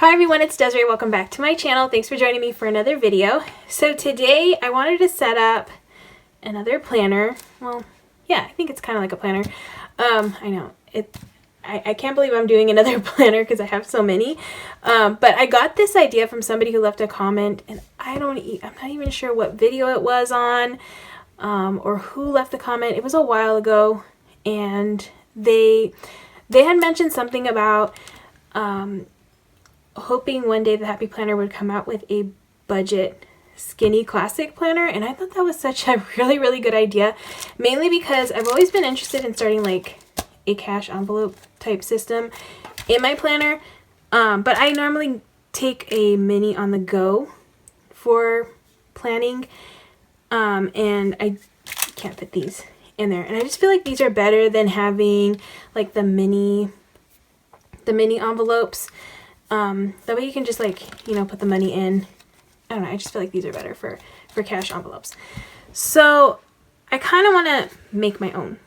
Hi everyone, it's Desiree. Welcome back to my channel. Thanks for joining me for another video. So today I wanted to set up another planner. Well, yeah, I think it's kind of like a planner. I know I can't believe I'm doing another planner because I have so many. But I got this idea from somebody who left a comment, and I'm not even sure what video it was on, or who left the comment. It was a while ago, and they had mentioned something about hoping one day the Happy Planner would come out with a budget skinny classic planner, and I thought that was such a really good idea, mainly because I've always been interested in starting like a cash envelope type system in my planner, but I normally take a mini on the go for planning, and I can't fit these in there, and I just feel like these are better than having like the mini envelopes. That way you can just like, you know, put the money in. I don't know, I just feel like these are better for cash envelopes. So I kind of want to make my own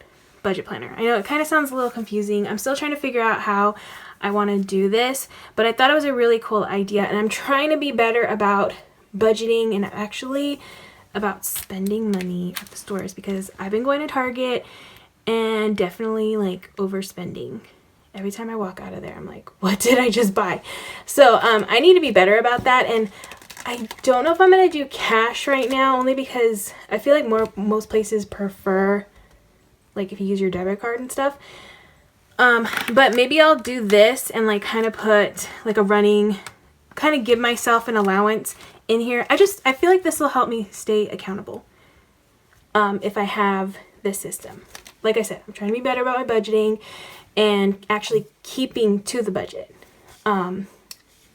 budget planner. I know it kind of sounds a little confusing. I'm still trying to figure out how I want to do this, but I thought it was a really cool idea, and I'm trying to be better about budgeting and actually about spending money at the stores, because I've been going to Target and definitely like overspending. Every time I walk out of there, I'm like, what did I just buy? So I need to be better about that, and I don't know if I'm going to do cash right now, only because I feel like most places prefer like if you use your debit card and stuff. But maybe I'll do this and like kind of put like a running, kind of give myself an allowance in here. I feel like this will help me stay accountable if I have this system. Like I said, I'm trying to be better about my budgeting and actually keeping to the budget,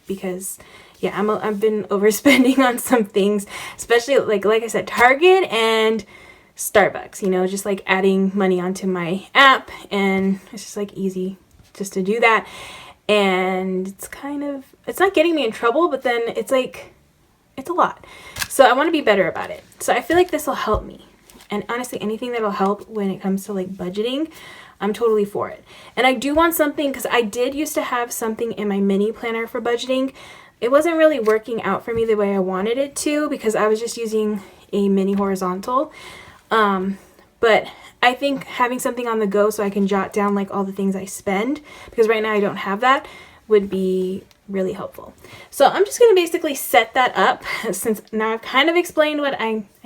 because yeah, I've been overspending on some things, especially like I said, Target and Starbucks, you know, just like adding money onto my app, and it's just like easy just to do that, and it's not getting me in trouble, but then it's like, it's a lot. So I want to be better about it. So I feel like this will help me. And honestly, anything that'll help when it comes to like budgeting, I'm totally for it. And I do want something, because I did used to have something in my mini planner for budgeting. It wasn't really working out for me the way I wanted it to, because I was just using a mini horizontal. But I think having something on the go so I can jot down like all the things I spend, because right now I don't have that, would be really helpful. So I'm just going to basically set that up, since now I've kind of explained what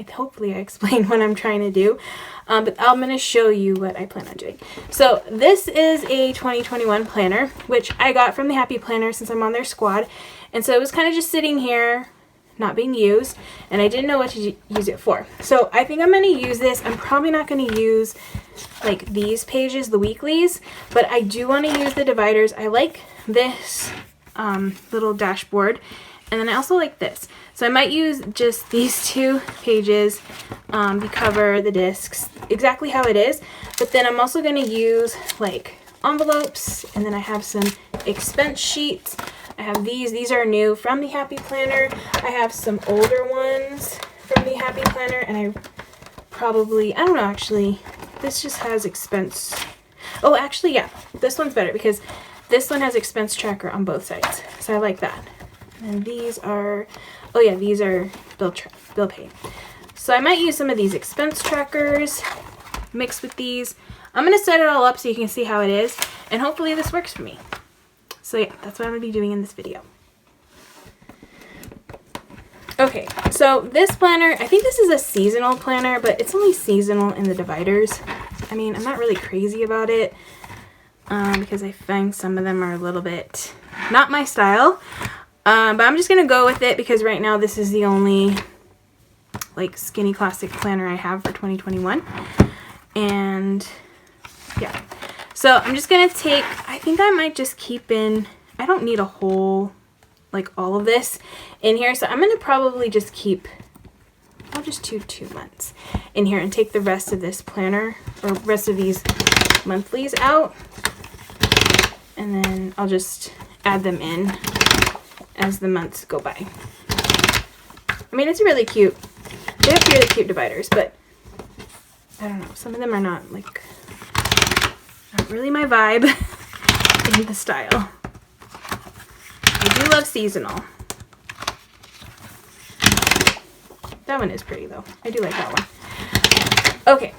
hopefully I explained what I'm trying to do, but I'm going to show you what I plan on doing. So this is a 2021 planner, which I got from the Happy Planner since I'm on their squad, and so it was kind of just sitting here not being used, and I didn't know what to use it for. So I think I'm going to use this. I'm probably not going to use like these pages, the weeklies, but I do want to use the dividers. I like this little dashboard, and then I also like this. So I might use just these two pages, the cover, the discs, exactly how it is, but then I'm also going to use like envelopes, and then I have some expense sheets. I have these are new from the Happy Planner. I have some older ones from the Happy Planner, and I don't know, actually, this just has expense. Oh, actually, yeah, this one's better because this one has expense tracker on both sides, so I like that. And these are, oh yeah, these are bill pay. So I might use some of these expense trackers mixed with these. I'm going to set it all up so you can see how it is, and hopefully this works for me. So yeah, that's what I'm going to be doing in this video. Okay, so this planner, I think this is a seasonal planner, but it's only seasonal in the dividers. I mean, I'm not really crazy about it, because I find some of them are a little bit not my style. But I'm just going to go with it, because right now this is the only like skinny classic planner I have for 2021. And yeah. So I'm just going to take, I think I might just keep in, I don't need a whole, like all of this in here. So I'm going to probably just keep, I'll just do 2 months in here and take the rest of this planner, or rest of these monthlies out. And then I'll just add them in as the months go by. I mean, it's really cute. They have really cute dividers, but I don't know. Some of them are not like, not really my vibe in the style. I do love seasonal. That one is pretty though. I do like that one. Okay,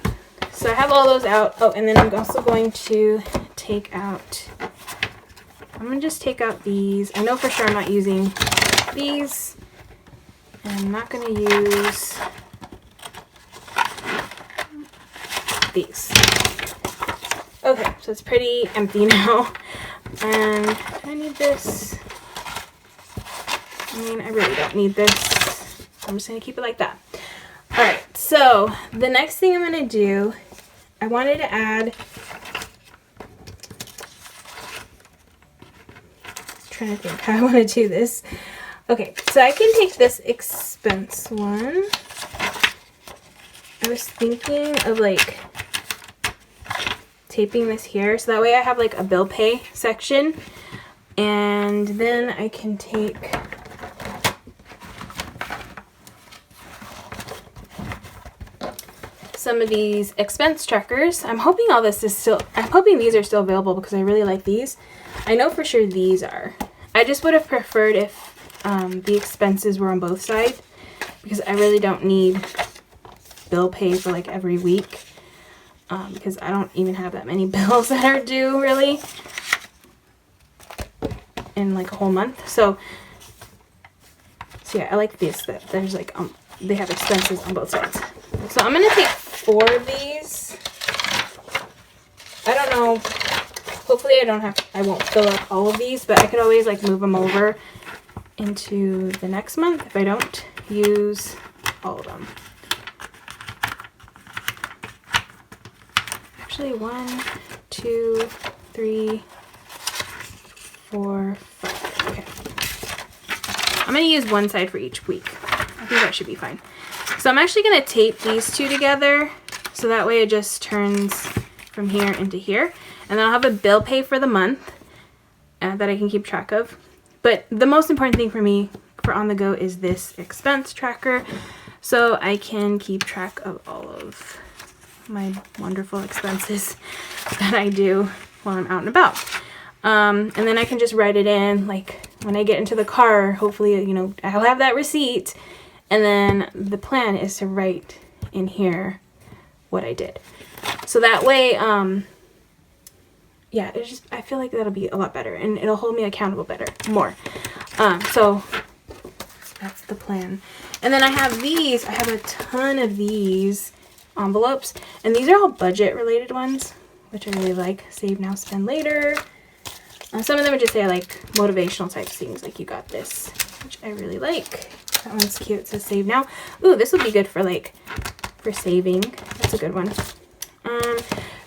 so I have all those out. Oh, and then I'm also going to take out, I'm going to just take out these. I know for sure I'm not using these. And I'm not going to use these. Okay, so it's pretty empty now. And I need this. I mean, I really don't need this. I'm just going to keep it like that. Alright, so the next thing I'm going to do, I wanted to add, trying to think how I want to do this. Okay, so I can take this expense one. I was thinking of like taping this here so that way I have like a bill pay section, and then I can take some of these expense trackers. I'm hoping these are still available because I really like these. I know for sure these are. I just would have preferred if the expenses were on both sides, because I really don't need bill pay for like every week, because I don't even have that many bills that are due really in like a whole month. So yeah, I like this, that there's like they have expenses on both sides. So I'm gonna take 4 of these. I don't know, hopefully I won't fill up all of these, but I could always like move them over into the next month if I don't use all of them. Actually, 1, 2, 3, 4, 5. Okay. I'm going to use one side for each week. I think that should be fine. So I'm actually going to tape these two together so that way it just turns from here into here. And then I'll have a bill pay for the month that I can keep track of. But the most important thing for me for on the go is this expense tracker, so I can keep track of all of my wonderful expenses that I do while I'm out and about. And then I can just write it in, like when I get into the car, hopefully, you know, I'll have that receipt. And then the plan is to write in here what I did. So that way, yeah, it's just, I feel like that'll be a lot better and it'll hold me accountable more. So that's the plan. And then I have these, I have a ton of these envelopes, and these are all budget related ones, which I really like. Save now, spend later. Some of them would just say like motivational type things, like you got this, which I really like. That one's cute. It says save now. Ooh, this would be good for like, for saving. That's a good one.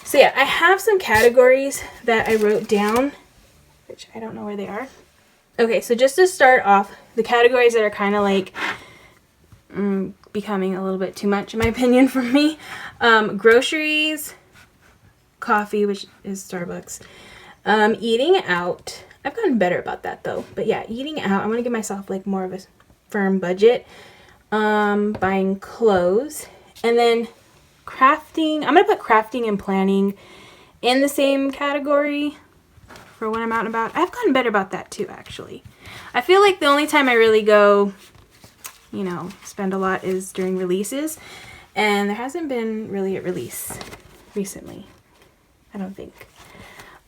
So yeah, I have some categories that I wrote down, which I don't know where they are. Okay, so just to start off, the categories that are kind of like becoming a little bit too much in my opinion for me. Groceries, coffee, which is Starbucks, eating out. I've gotten better about that though, but yeah, eating out, I'm gonna give myself like more of a firm budget. Buying clothes, and then crafting. I'm gonna put crafting and planning in the same category for when I'm out and about. I've gotten better about that too, actually. I feel like the only time I really go, you know, spend a lot is during releases, and there hasn't been really a release recently, I don't think.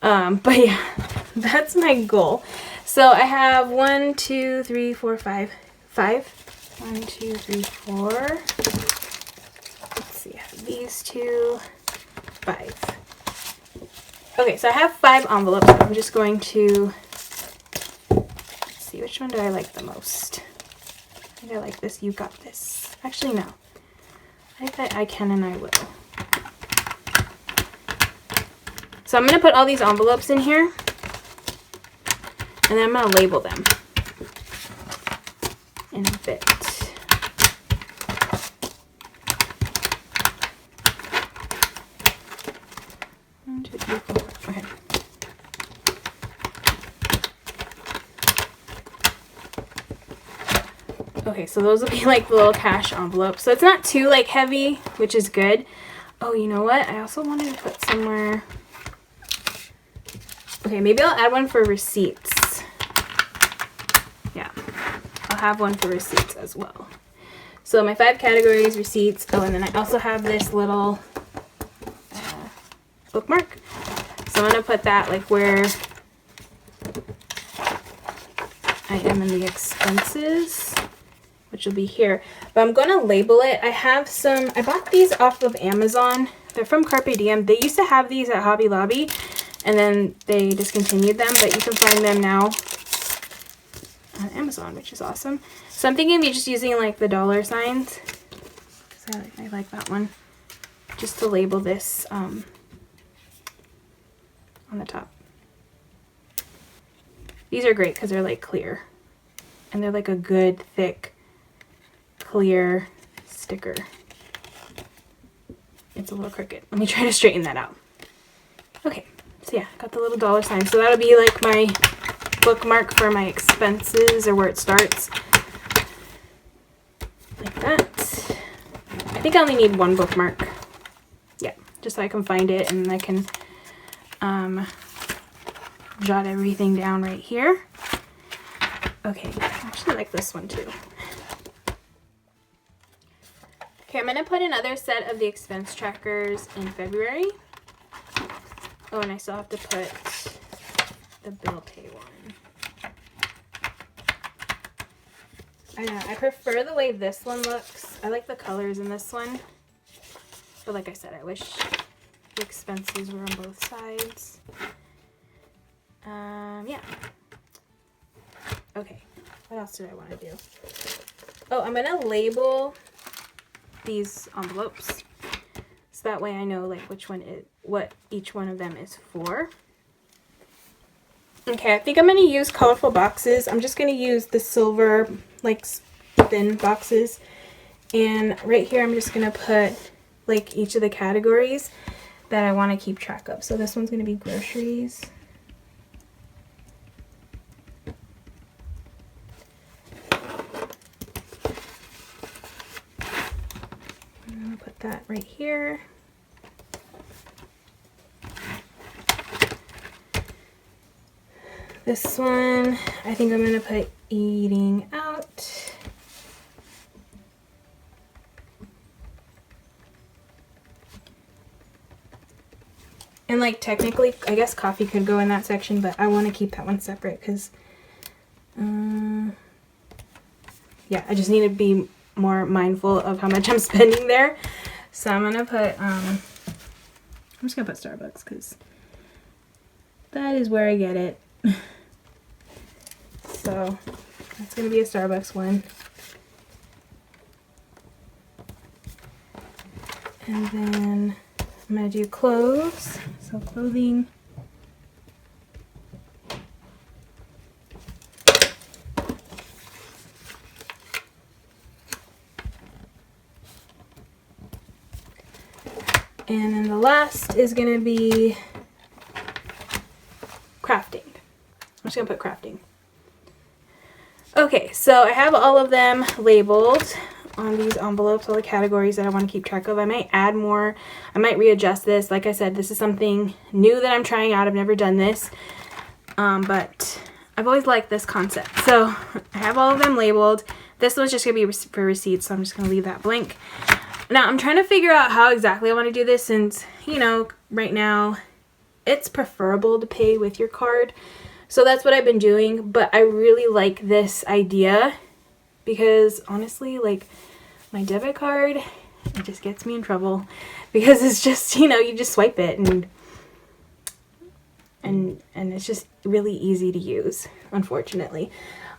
But yeah, that's my goal. So I have 1, 2, 3, 4, 5. 1, 2, 3, 4. Let's see, I have these two, 5. Okay, so I have 5 envelopes. I'm just going to, let's see, which one do I like the most? I think I like this. You got this. Actually, no. I think I can and I will. So I'm going to put all these envelopes in here, and then I'm going to label them in a bit. Okay. Okay, so those will be like the little cash envelopes. So it's not too like heavy, which is good. Oh, you know what? I also wanted to put somewhere. Okay, maybe I'll add one for receipts. I'll have one for receipts as well. So my 5 categories, receipts. Oh, and then I also have this little bookmark. So I'm going to put that like where I am in the expenses, which will be here. But I'm going to label it. I have some, I bought these off of Amazon. They're from Carpe Diem. They used to have these at Hobby Lobby, and then they discontinued them, but you can find them now on Amazon, which is awesome. So I'm thinking of just using like the dollar signs. So I like that one. Just to label this on the top. These are great because they're like clear. And they're like a good, thick, clear sticker. It's a little crooked. Let me try to straighten that out. Okay, so yeah, got the little dollar sign. So that'll be like my bookmark for my expenses, or where it starts. Like that. I think I only need one bookmark. Yeah, just so I can find it and I can jot everything down right here. Okay, I actually like this one too. Okay, I'm going to put another set of the expense trackers in February. Oh, and I still have to put the bill pay one. I know, I prefer the way this one looks. I like the colors in this one. But like I said, I wish the expenses were on both sides. Yeah. Okay, what else did I want to do? Oh, I'm going to label these envelopes. So that way I know like which one is, what each one of them is for. Okay, I think I'm going to use colorful boxes. I'm just going to use the silver, like thin boxes. And right here I'm just going to put like each of the categories that I want to keep track of. So this one's going to be groceries. I'm going to put that right here. This one, I think I'm going to put eating out. And like technically, I guess coffee could go in that section, but I want to keep that one separate because, yeah, I just need to be more mindful of how much I'm spending there. So I'm going to put, I'm just going to put Starbucks because that is where I get it. So that's going to be a Starbucks one. And then I'm going to do clothes. So clothing. And then the last is going to be crafting. I'm just going to put crafting. Okay, so I have all of them labeled on these envelopes, all the categories that I want to keep track of. I might add more. I might readjust this. Like I said, this is something new that I'm trying out. I've never done this, but I've always liked this concept. So I have all of them labeled. This one's just going to be for receipts, so I'm just going to leave that blank. Now, I'm trying to figure out how exactly I want to do this since, you know, right now it's preferable to pay with your card. So that's what I've been doing, but I really like this idea because honestly, like my debit card, it just gets me in trouble because it's just, you know, you just swipe it and it's just really easy to use, unfortunately.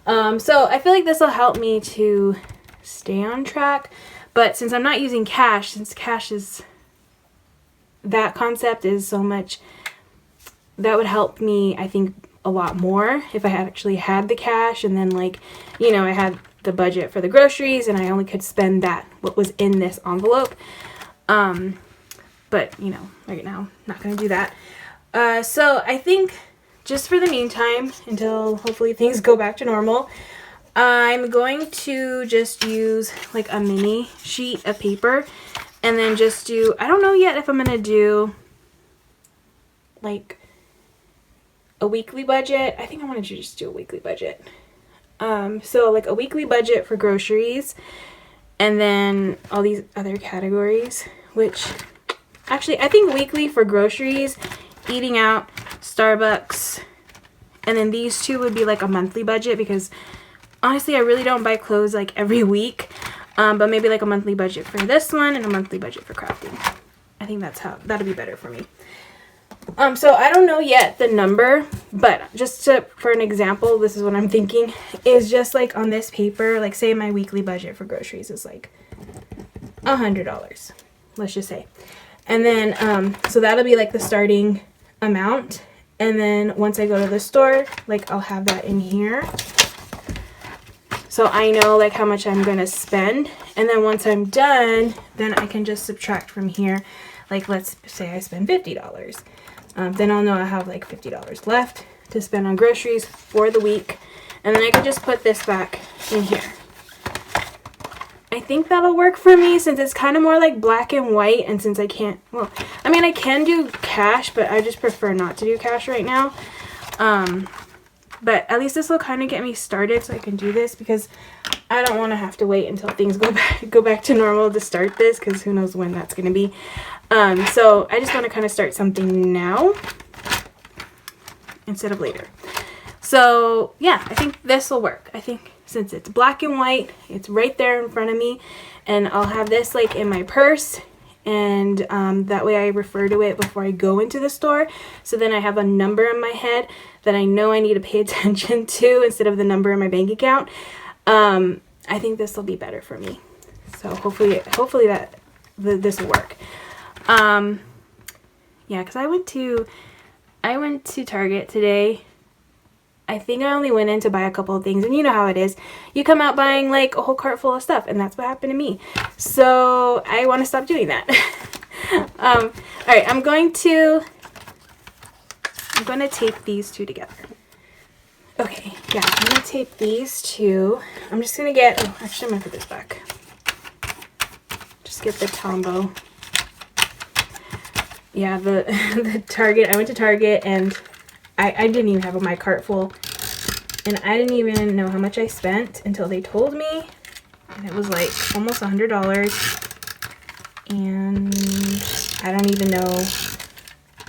So I feel like this will help me to stay on track, but since I'm not using cash, since cash is, that concept is so much, that would help me, I think, a lot more if I had actually had the cash and then like, you know, I had the budget for the groceries and I only could spend that, what was in this envelope. But you know, right now, I'm not going to do that. So I think just for the meantime, until hopefully things go back to normal, I'm going to just use like a mini sheet of paper and then just do, I don't know yet if I'm going to do like a weekly budget. I think I want to just do a weekly budget. So like a weekly budget for groceries, and then all these other categories, which actually I think weekly for groceries, eating out, Starbucks, and then these two would be like a monthly budget, because honestly I really don't buy clothes like every week, but maybe like a monthly budget for this one and a monthly budget for crafting. I think that'll be better for me. So I don't know yet the number, but for an example, this is what I'm thinking, is just like on this paper, like say my weekly budget for groceries is like $100, let's just say. And then, so that'll be like the starting amount. And then once I go to the store, like I'll have that in here. So I know like how much I'm going to spend. And then once I'm done, then I can just subtract from here. Like let's say I spend $50. Then I'll know I have like $50 left to spend on groceries for the week. And then I can just put this back in here. I think that'll work for me since it's kind of more like black and white, and since I can't, well, I mean I can do cash, but I just prefer not to do cash right now. But at least this will kind of get me started so I can do this, because I don't want to have to wait until things go back to normal to start this, because who knows when that's going to be. So I just want to kind of start something now instead of later. So yeah, I think this will work. I think since it's black and white, it's right there in front of me, and I'll have this like in my purse, and that way I refer to it before I go into the store. So then I have a number in my head that I know I need to pay attention to instead of the number in my bank account. I think this will be better for me. So hopefully this will work. Yeah, because I went to Target today. I think I only went in to buy a couple of things, and you know how it is. You come out buying like a whole cart full of stuff, and that's what happened to me. So I want to stop doing that. All right, I'm going to tape these two together. Okay, yeah, I'm going to tape these two. I'm just going to get, oh, actually I'm going to put this back. Just get the Tombow. Yeah, the Target, I went to Target, and I didn't even have my cart full, and I didn't even know how much I spent until they told me, and it was like almost $100, and I don't even know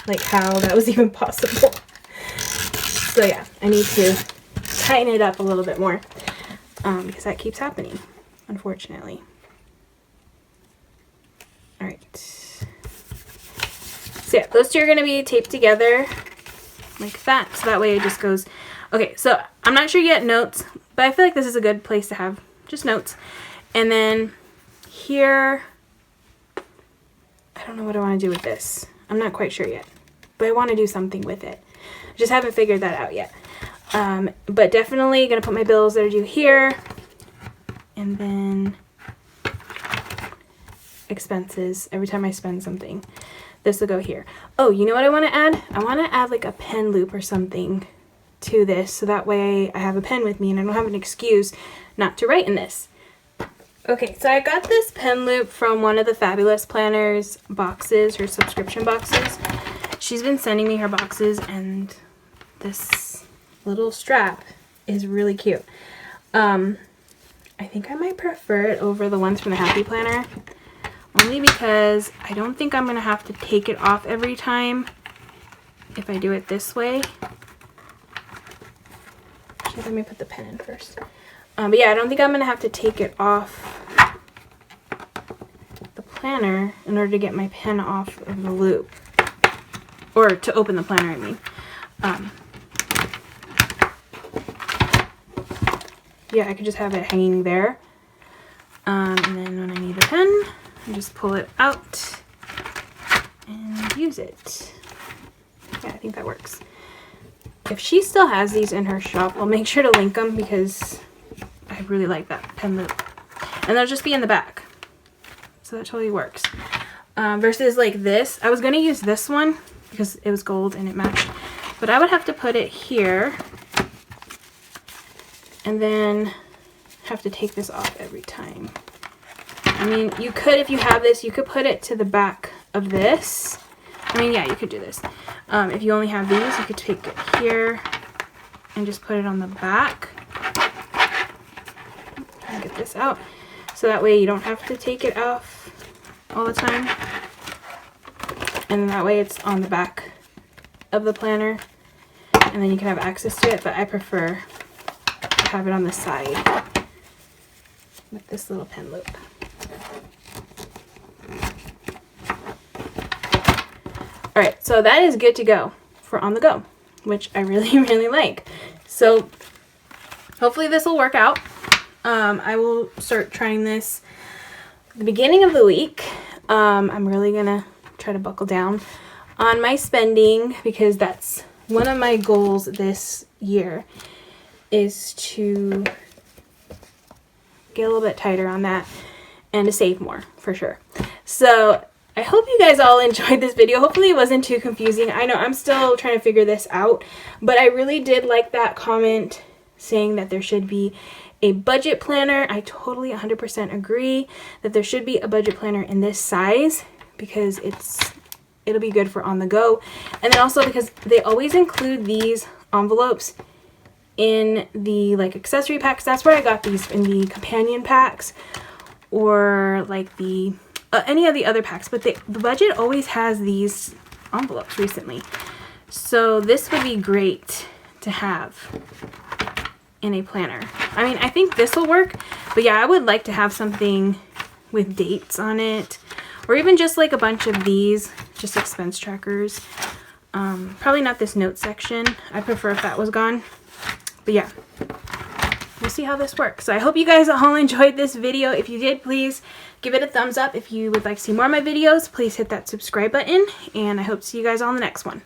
like how that was even possible. So yeah, I need to tighten it up a little bit more, because that keeps happening, unfortunately. All right, so yeah, those two are going to be taped together like that, so that way it just goes. Okay, so I'm not sure yet notes, but I feel like this is a good place to have just notes. And then here, I don't know what I want to do with this. I'm not quite sure yet, but I want to do something with it. I just haven't figured that out yet. But definitely gonna put my bills that are due here, and then expenses every time I spend something. This will go here. Oh, you know what I want to add? I want to add like a pen loop or something to this, so that way I have a pen with me and I don't have an excuse not to write in this. Okay, so I got this pen loop from one of the Fabulous Planners boxes, her subscription boxes. She's been sending me her boxes, and this little strap is really cute. I think I might prefer it over the ones from the Happy Planner, only because I don't think I'm going to have to take it off every time if I do it this way. Actually, let me put the pen in first. But yeah, I don't think I'm going to have to take it off the planner in order to get my pen off of the loop. Or to open the planner, I mean. Yeah, I could just have it hanging there. And then when I need the pen, I just pull it out and use it. Yeah, I think that works. If she still has these in her shop, I'll make sure to link them, because I really like that pen loop. And they'll just be in the back. So that totally works. Versus like this. I was going to use this one because it was gold and it matched. But I would have to put it here. And then have to take this off every time. I mean, you could, if you have this, you could put it to the back of this. I mean, yeah, you could do this. If you only have these, you could take it here and just put it on the back. get this out so that way you don't have to take it off all the time. And that way it's on the back of the planner and then you can have access to it, but I prefer to have it on the side with this little pen loop. Alright, so that is good to go for on the go, which I really, really like. So hopefully this will work out. I will start trying this at the beginning of the week. I'm really gonna try to buckle down on my spending because that's one of my goals this year, is to get a little bit tighter on that and to save more for sure. So I hope you guys all enjoyed this video. Hopefully it wasn't too confusing. I know I'm still trying to figure this out, but I really did like that comment saying that there should be a budget planner. I totally 100% agree that there should be a budget planner in this size because it'll be good for on the go. And then also because they always include these envelopes in the like accessory packs. That's where I got these, in the companion packs or like the any of the other packs, but the budget always has these envelopes recently. So this would be great to have in a planner. I mean, I think this will work, but yeah, I would like to have something with dates on it, or even just like a bunch of these, just expense trackers. Probably not this note section. I prefer if that was gone, but yeah, we'll see how this works. So I hope you guys all enjoyed this video. If you did, please give it a thumbs up. If you would like to see more of my videos, please hit that subscribe button, and I hope to see you guys all in the next one.